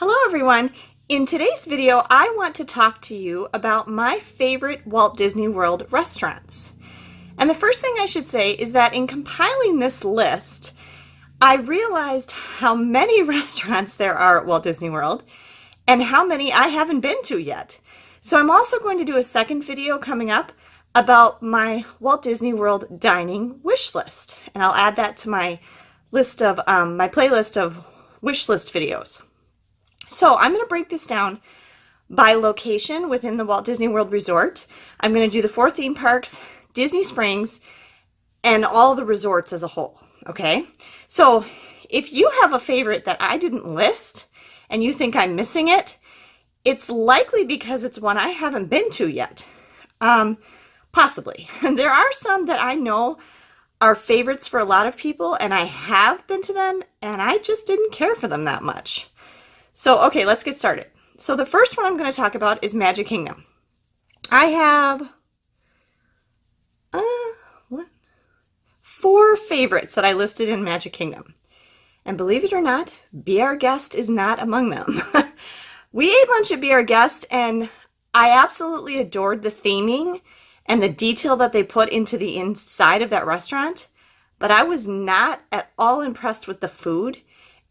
Hello everyone! In today's video, I want to talk to you about my favorite Walt Disney World restaurants. And the first thing I should say is that in compiling this list, I realized how many restaurants there are at Walt Disney World and how many I haven't been to yet. So I'm also going to do a second video coming up about my Walt Disney World dining wish list. And I'll add that to my list of my playlist of wish list videos. So I'm going to break this down by location within the Walt Disney World Resort. I'm going to do the 4 theme parks, Disney Springs, and all the resorts as a whole. Okay? So if you have a favorite that I didn't list and you think I'm missing it, it's likely because it's one I haven't been to yet. Possibly. There are some that I know are favorites for a lot of people, and I have been to them, and I just didn't care for them that much. So, okay, let's get started. So the first one I'm going to talk about is Magic Kingdom. I have 4 favorites that I listed in Magic Kingdom. And believe it or not, Be Our Guest is not among them. We ate lunch at Be Our Guest, and I absolutely adored the theming and the detail that they put into the inside of that restaurant, but I was not at all impressed with the food.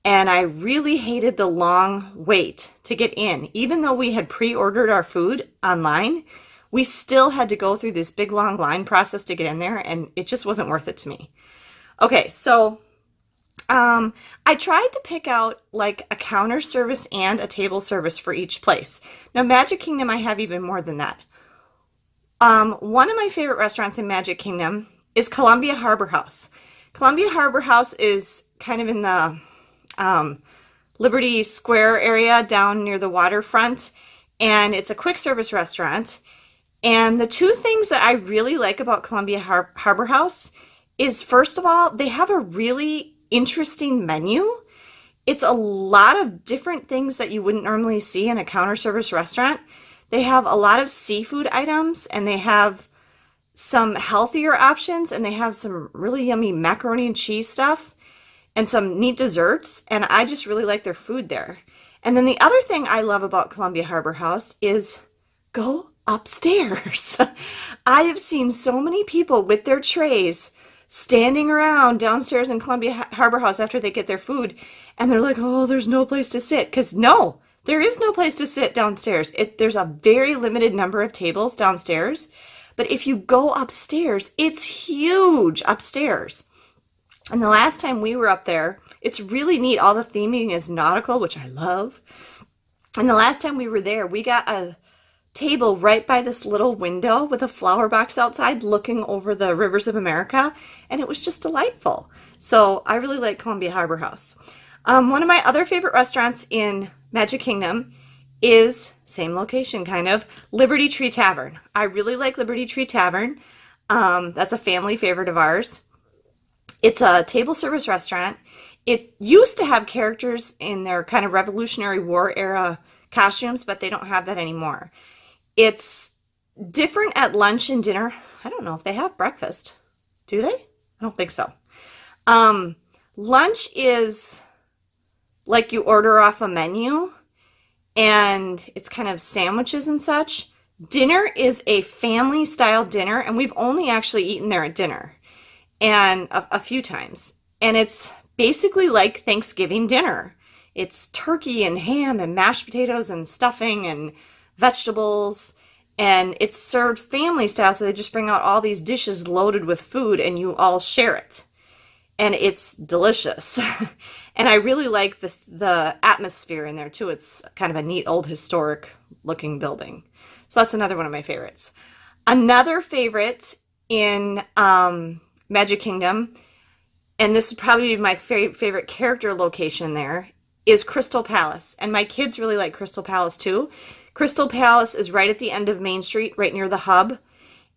And I really hated the long wait to get in. Even though we had pre-ordered our food online, we still had to go through this big long line process to get in there, and it just wasn't worth it to me. Okay, so I tried to pick out like a counter service and a table service for each place. Now, Magic Kingdom, I have even more than that. One of my favorite restaurants in Magic Kingdom is Columbia Harbor House. Columbia Harbor House is kind of in the Liberty Square area down near the waterfront, and it's a quick service restaurant. And the 2 things that I really like about Columbia Harbor House is, first of all, they have a really interesting menu. It's a lot of different things that you wouldn't normally see in a counter service restaurant. They have a lot of seafood items, and they have some healthier options, and they have some really yummy macaroni and cheese stuff and some neat desserts, and I just really like their food there. And then the other thing I love about Columbia Harbor House is go upstairs. I have seen so many people with their trays standing around downstairs in Columbia Harbor House after they get their food, and they're like, oh, there's no place to sit. Because no, there is no place to sit downstairs. There's a very limited number of tables downstairs, but if you go upstairs, it's huge upstairs. And the last time we were up there, it's really neat. All the theming is nautical, which I love. And the last time we were there, we got a table right by this little window with a flower box outside looking over the rivers of America. And it was just delightful. So I really like Columbia Harbor House. One of my other favorite restaurants in Magic Kingdom is, same location kind of, Liberty Tree Tavern. I really like Liberty Tree Tavern. That's a family favorite of ours. It's a table service restaurant. It used to have characters in their kind of Revolutionary War era costumes, but they don't have that anymore. It's different at lunch and dinner. I don't know if they have breakfast. Do they? I don't think so. Lunch is like you order off a menu, and it's kind of sandwiches and such. Dinner is a family-style dinner, and we've only actually eaten there at dinner. And a few times. And it's basically like Thanksgiving dinner. It's turkey and ham and mashed potatoes and stuffing and vegetables. And it's served family style, so they just bring out all these dishes loaded with food and you all share it. And it's delicious. And I really like the atmosphere in there too. It's kind of a neat old historic looking building. So that's another one of my favorites. Another favorite in Magic Kingdom, and this would probably be my favorite character location there, is Crystal Palace. And my kids really like Crystal Palace too. Crystal Palace is right at the end of Main Street, right near the hub.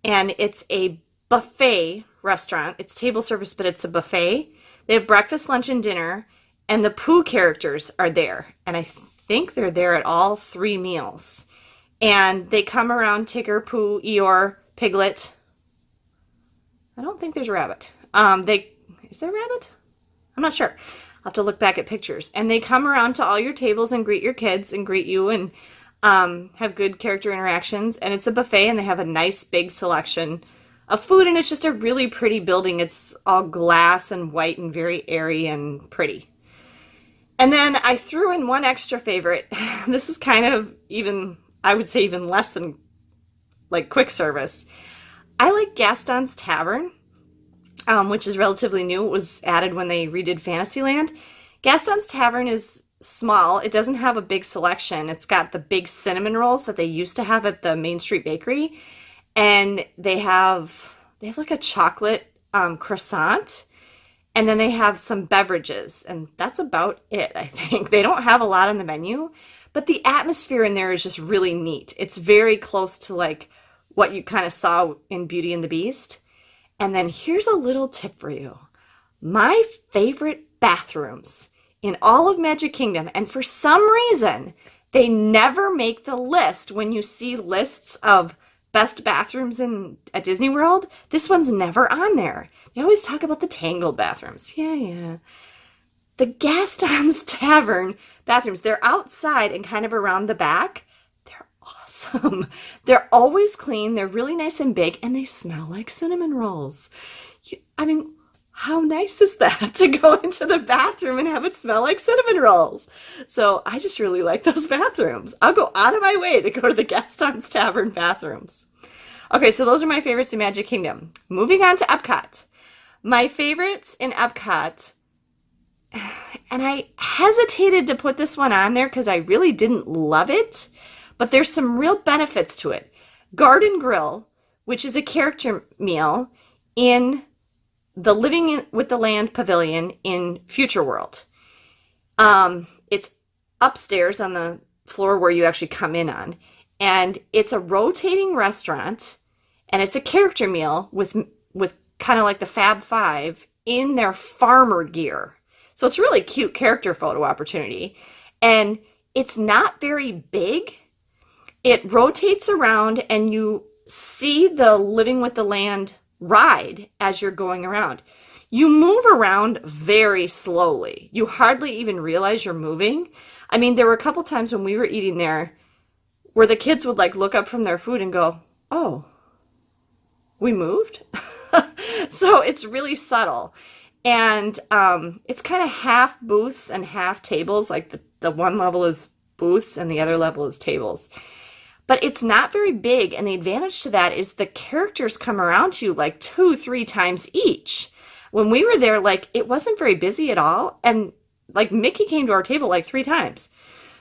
And it's a buffet restaurant. It's table service, but it's a buffet. They have breakfast, lunch, and dinner. And the Pooh characters are there. And I think they're there at all 3 meals. And they come around Tigger, Pooh, Eeyore, Piglet. I don't think there's a rabbit. Is there a rabbit? I'm not sure. I'll have to look back at pictures. And they come around to all your tables and greet your kids and greet you and have good character interactions. And it's a buffet, and they have a nice big selection of food, and it's just a really pretty building. It's all glass and white and very airy and pretty. And then I threw in one extra favorite. This is kind of even, I would say even less than like quick service. I like Gastons Tavern, which is relatively new. It was added when they redid Fantasyland. Gastons Tavern is small. It doesn't have a big selection. It's got the big cinnamon rolls that they used to have at the Main Street Bakery. And they have like a chocolate croissant, and then they have some beverages, and that's about it, I think. They don't have a lot on the menu, but the atmosphere in there is just really neat. It's very close to like what you kind of saw in Beauty and the Beast. And then here's a little tip for you. My favorite bathrooms in all of Magic Kingdom, and for some reason, they never make the list when you see lists of best bathrooms at Disney World. This one's never on there. They always talk about the Tangled bathrooms. Yeah. The Gastons Tavern bathrooms, they're outside and kind of around the back. They're awesome. They're always clean. They're really nice and big, and they smell like cinnamon rolls. I mean, how nice is that to go into the bathroom and have it smell like cinnamon rolls? So I just really like those bathrooms. I'll go out of my way to go to the Gastons Tavern bathrooms. Okay, so those are my favorites in Magic Kingdom. Moving on to EPCOT. My favorites in EPCOT, and I hesitated to put this one on there because I really didn't love it, but there's some real benefits to it. Garden Grill, which is a character meal in the Living with the Land Pavilion in Future World. It's upstairs on the floor where you actually come in on. And it's a rotating restaurant, and it's a character meal with kind of like the Fab Five in their farmer gear. So it's really cute character photo opportunity. And it's not very big. It rotates around, and you see the Living with the Land ride as you're going around. You move around very slowly. You hardly even realize you're moving. I mean, there were a couple times when we were eating there where the kids would like look up from their food and go, "Oh, we moved?" So it's really subtle. And it's kind of half booths and half tables. Like the one level is booths and the other level is tables. But it's not very big, and the advantage to that is the characters come around to you like 2-3 times each. When we were there, like, it wasn't very busy at all, and like Mickey came to our table like 3 times.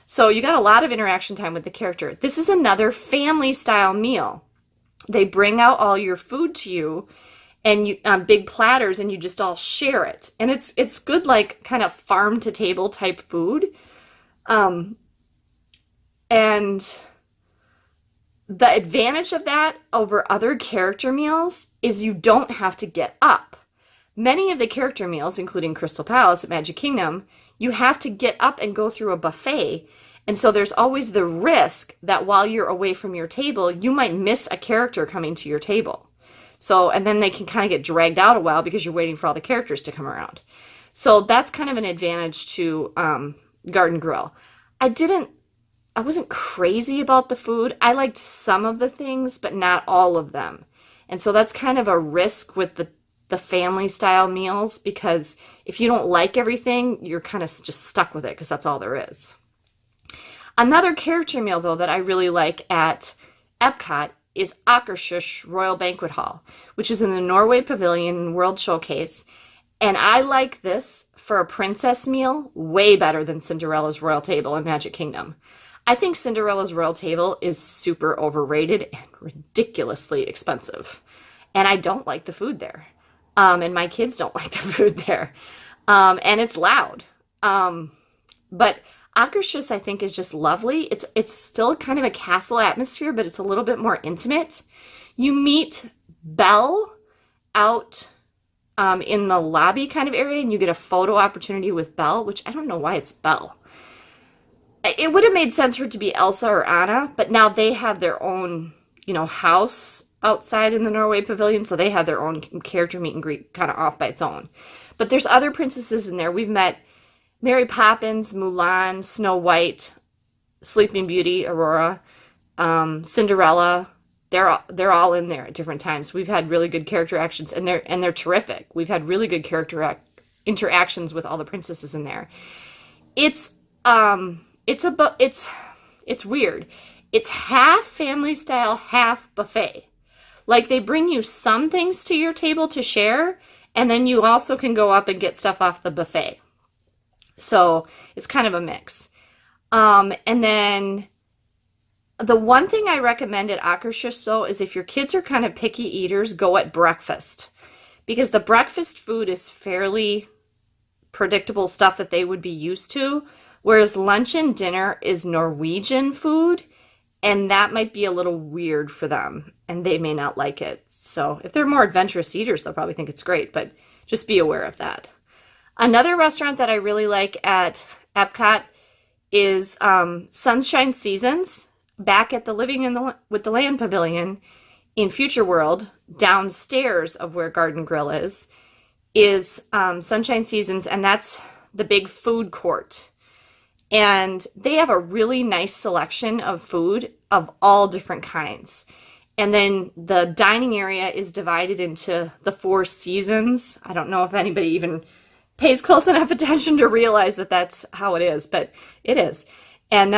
So you got a lot of interaction time with the character. This is another family-style meal. They bring out all your food to you and you on big platters, and you just all share it. And it's good, like, kind of farm-to-table type food. And the advantage of that over other character meals is you don't have to get up. Many of the character meals, including Crystal Palace at Magic Kingdom, you have to get up and go through a buffet. And so there's always the risk that while you're away from your table, you might miss a character coming to your table. So, and then they can kind of get dragged out a while because you're waiting for all the characters to come around. So that's kind of an advantage to Garden Grill. I wasn't crazy about the food. I liked some of the things, but not all of them. And so that's kind of a risk with the family style meals, because if you don't like everything, you're kind of just stuck with it because that's all there is. Another character meal, though, that I really like at EPCOT is Akershus Royal Banquet Hall, which is in the Norway Pavilion World Showcase. And I like this for a princess meal way better than Cinderella's Royal Table in Magic Kingdom. I think Cinderella's Royal Table is super overrated and ridiculously expensive. And I don't like the food there. And my kids don't like the food there. And it's loud. But Akershus, I think, is just lovely. It's still kind of a castle atmosphere, but it's a little bit more intimate. You meet Belle out in the lobby kind of area, and you get a photo opportunity with Belle, which I don't know why it's Belle. It would have made sense for it to be Elsa or Anna, but now they have their own, house outside in the Norway Pavilion, so they have their own character meet and greet kind of off by its own. But there's other princesses in there. We've met Mary Poppins, Mulan, Snow White, Sleeping Beauty, Aurora, Cinderella. They're all in there at different times. We've had really good character actions, and they're terrific. We've had really good interactions with all the princesses in there. It's it's weird. It's half family style, half buffet. Like they bring you some things to your table to share, and then you also can go up and get stuff off the buffet. So it's kind of a mix. And then the one thing I recommend at Akershus is if your kids are kind of picky eaters, go at breakfast. Because the breakfast food is fairly predictable stuff that they would be used to, whereas lunch and dinner is Norwegian food, and that might be a little weird for them, and they may not like it. So if they're more adventurous eaters, they'll probably think it's great, but just be aware of that. Another restaurant that I really like at Epcot is Sunshine Seasons, back at the Living with the Land Pavilion in Future World, downstairs of where Garden Grill is Sunshine Seasons, and that's the big food court. And they have a really nice selection of food of all different kinds. And then the dining area is divided into the 4 seasons. I don't know if anybody even pays close enough attention to realize that that's how it is, but it is. And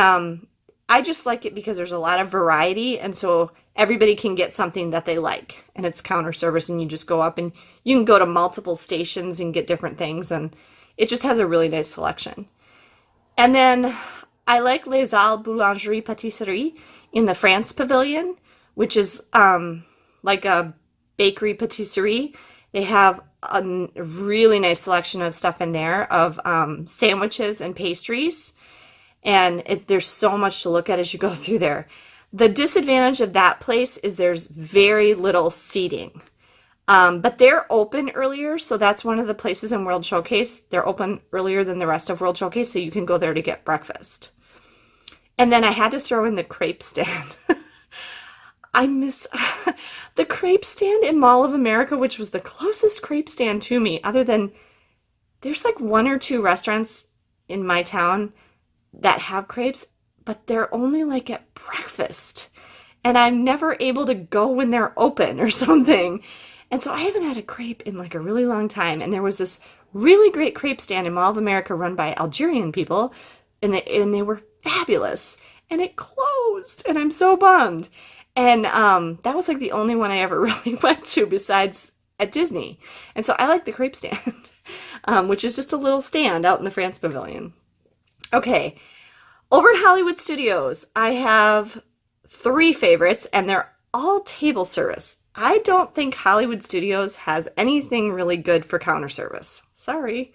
I just like it because there's a lot of variety, and so everybody can get something that they like. And it's counter service, and you just go up and you can go to multiple stations and get different things, and it just has a really nice selection. And then I like Les Halles Boulangerie Patisserie in the France Pavilion, which is like a bakery patisserie. They have a really nice selection of stuff in there of sandwiches and pastries. And there's so much to look at as you go through there. The disadvantage of that place is there's very little seating. But they're open earlier, so that's one of the places in World Showcase. They're open earlier than the rest of World Showcase, so you can go there to get breakfast. And then I had to throw in the crepe stand. I miss the crepe stand in Mall of America, which was the closest crepe stand to me, other than there's like 1 or 2 restaurants in my town that have crepes, but they're only like at breakfast. And I'm never able to go when they're open or something. And so I haven't had a crepe in like a really long time. And there was this really great crepe stand in Mall of America run by Algerian people, and they were fabulous. And it closed, and I'm so bummed. And that was like the only one I ever really went to besides at Disney. And so I like the crepe stand, which is just a little stand out in the France Pavilion. Okay, over at Hollywood Studios, I have 3 favorites, and they're all table service. I don't think Hollywood Studios has anything really good for counter service. Sorry.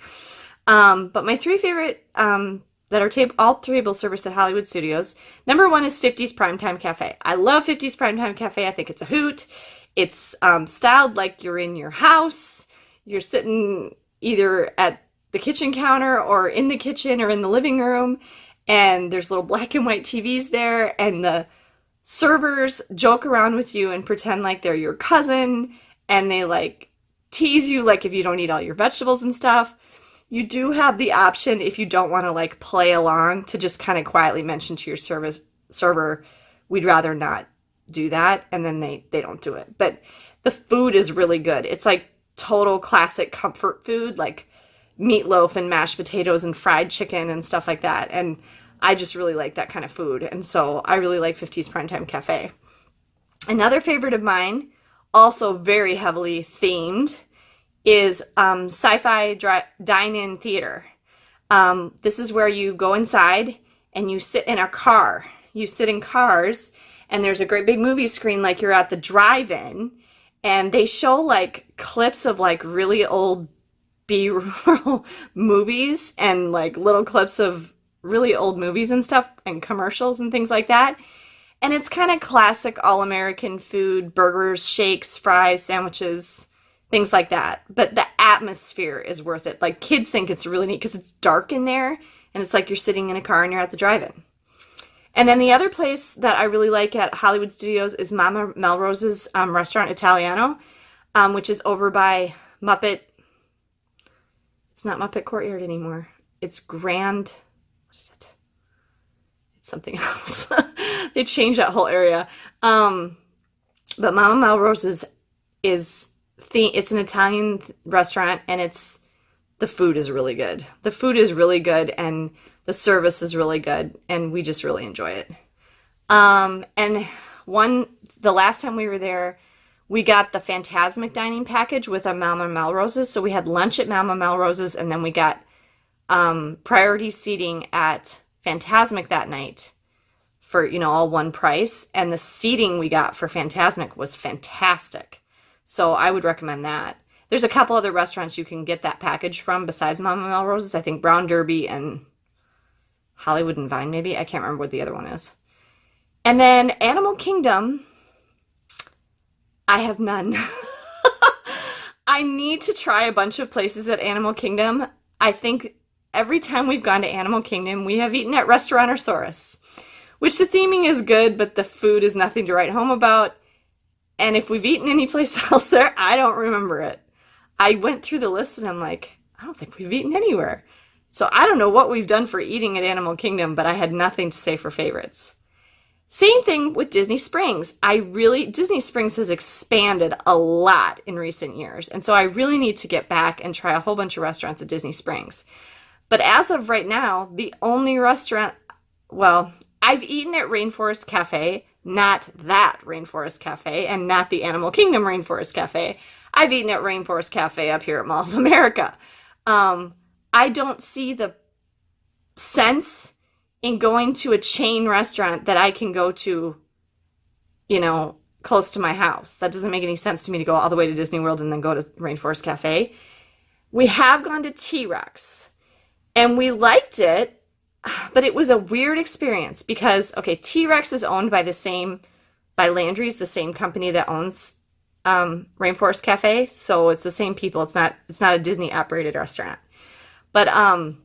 But my 3 favorite that are all table service at Hollywood Studios. Number 1 is 50's Primetime Cafe. I love 50's Primetime Cafe. I think it's a hoot. It's styled like you're in your house. You're sitting either at the kitchen counter or in the kitchen or in the living room, and there's little black and white TVs there, and the servers joke around with you and pretend like they're your cousin, and they like tease you like if you don't eat all your vegetables and stuff. You do have the option, if you don't want to like play along, to just kind of quietly mention to your server, we'd rather not do that, and then they don't do it. But the food is really good. It's like total classic comfort food, like meatloaf and mashed potatoes and fried chicken and stuff like that. And I just really like that kind of food. And so I really like 50's Primetime Cafe. Another favorite of mine, also very heavily themed, is Sci-Fi Dine-In Theater. This is where you go inside and you sit in a car. You sit in cars, and there's a great big movie screen like you're at the drive-in, and they show like clips of like really old B-roll movies and like little clips of really old movies and stuff and commercials and things like that. And it's kind of classic all-American food, burgers, shakes, fries, sandwiches, things like that. But the atmosphere is worth it. Like, kids think it's really neat because it's dark in there, and it's like you're sitting in a car and you're at the drive-in. And then the other place that I really like at Hollywood Studios is Mama Melrose's Restaurant Italiano, which is over by Muppet. It's not Muppet Courtyard anymore. it's Grand, what is it? It's something else. They changed that whole area. But Mama Melrose's it's an Italian restaurant, and the food is really good. The food is really good, and the service is really good, and we just really enjoy it. And the last time we were there, we got the Fantasmic dining package with our Mama Melrose's. So we had lunch at Mama Melrose's, and then we got priority seating at Fantasmic that night for, all one price. And the seating we got for Fantasmic was fantastic. So I would recommend that. There's a couple other restaurants you can get that package from besides Mama Melrose's. I think Brown Derby and Hollywood and Vine, maybe. I can't remember what the other one is. And then Animal Kingdom, I have none. I need to try a bunch of places at Animal Kingdom. I think every time we've gone to Animal Kingdom, we have eaten at Restaurantosaurus, which the theming is good, but the food is nothing to write home about. And if we've eaten any place else there, I don't remember it. I went through the list and I'm like, I don't think we've eaten anywhere. So I don't know what we've done for eating at Animal Kingdom, but I had nothing to say for favorites. Same thing with Disney Springs. Disney Springs has expanded a lot in recent years. And so I really need to get back and try a whole bunch of restaurants at Disney Springs. But as of right now, the only restaurant, well, I've eaten at Rainforest Cafe, not that Rainforest Cafe, and not the Animal Kingdom Rainforest Cafe. I've eaten at Rainforest Cafe up here at Mall of America. I don't see the sense in going to a chain restaurant that I can go to, close to my house. That doesn't make any sense to me to go all the way to Disney World and then go to Rainforest Cafe. We have gone to T-Rex, and we liked it, but it was a weird experience because, okay, T-Rex is owned by Landry's, the same company that owns Rainforest Cafe. So it's the same people. It's not a Disney operated restaurant. But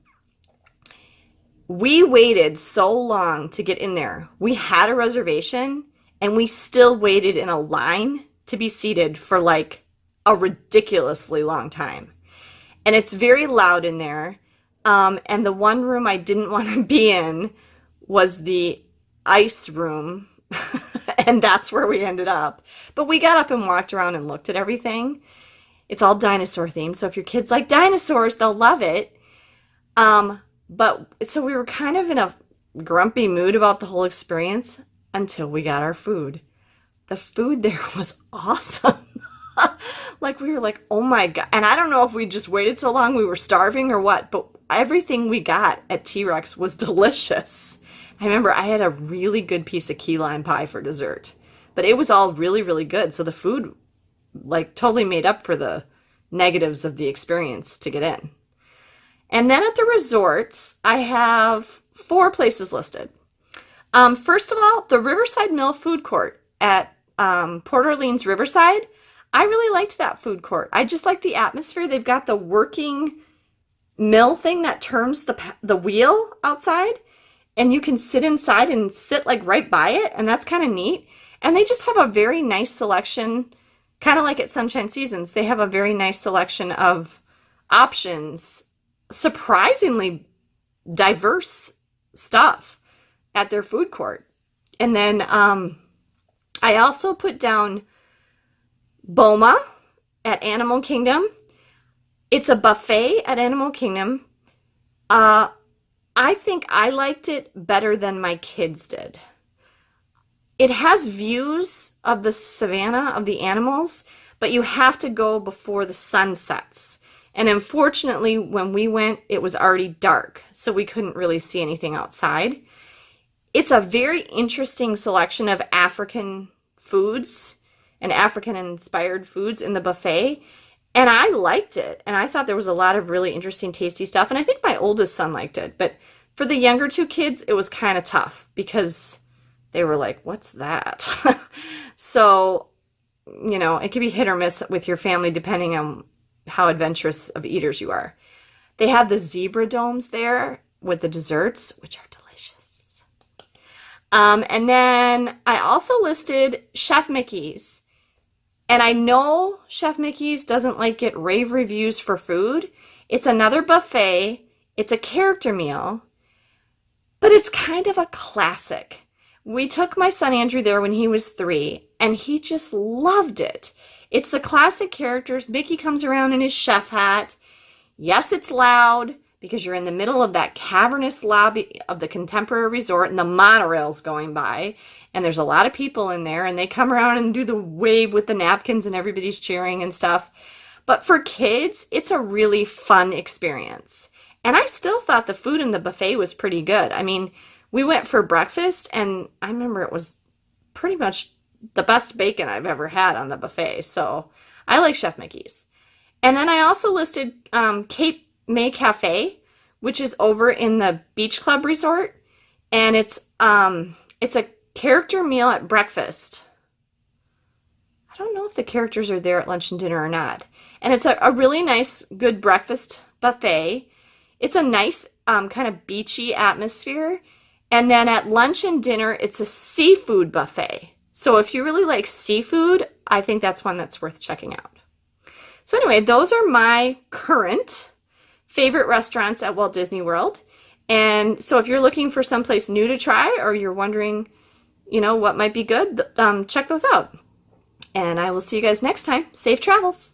we waited so long to get in there. We had a reservation and we still waited in a line to be seated for like a ridiculously long time. And it's very loud in there. And the one room I didn't want to be in was the ice room. And that's where we ended up. But we got up and walked around and looked at everything. It's all dinosaur themed. So if your kids like dinosaurs, they'll love it. But so we were kind of in a grumpy mood about the whole experience until we got our food. The food there was awesome. Like we were like, oh my God. And I don't know if we just waited so long, we were starving or what, but everything we got at T-Rex was delicious. I remember I had a really good piece of key lime pie for dessert, but it was all really, really good. So the food like totally made up for the negatives of the experience to get in. And then at the resorts, I have 4 places listed. First of all, the Riverside Mill Food Court at Port Orleans-Riverside. I really liked that food court. I just like the atmosphere. They've got the working mill thing that turns the wheel outside, and you can sit inside and sit like right by it, and that's kind of neat. And they just have a very nice selection, kind of like at Sunshine Seasons. They have a very nice selection of options, surprisingly diverse stuff at their food court. And then I also put down Boma at Animal Kingdom. It's a buffet at Animal Kingdom. I think I liked it better than my kids did. It has views of the savannah of the animals, but you have to go before the sun sets. And unfortunately, when we went, it was already dark, so we couldn't really see anything outside. It's a very interesting selection of African foods and African-inspired foods in the buffet. And I liked it. And I thought there was a lot of really interesting, tasty stuff. And I think my oldest son liked it. But for the younger 2 kids, it was kind of tough because they were like, what's that? So, it can be hit or miss with your family depending on how adventurous of eaters you are. They have the zebra domes there with the desserts, which are delicious. And then I also listed Chef Mickey's. And I know Chef Mickey's doesn't get rave reviews for food. It's another buffet It's a character meal, but it's kind of a classic. We took my son Andrew there when he was 3, and he just loved it. It's the classic characters. Mickey comes around in his chef hat. Yes, it's loud because you're in the middle of that cavernous lobby of the Contemporary Resort and the monorail's going by, and there's a lot of people in there, and they come around and do the wave with the napkins and everybody's cheering and stuff. But for kids, it's a really fun experience. And I still thought the food in the buffet was pretty good. I mean, we went for breakfast, and I remember it was pretty much the best bacon I've ever had on the buffet. So I like Chef Mickey's. And then I also listed Cape May Cafe, which is over in the Beach Club Resort, and it's a character meal at breakfast. I don't know if the characters are there at lunch and dinner or not. And it's a really nice, good breakfast buffet. It's a nice kind of beachy atmosphere. And then at lunch and dinner, it's a seafood buffet. So if you really like seafood, I think that's one that's worth checking out. So anyway, those are my current favorite restaurants at Walt Disney World. And so if you're looking for someplace new to try, or you're wondering, what might be good, check those out. And I will see you guys next time. Safe travels.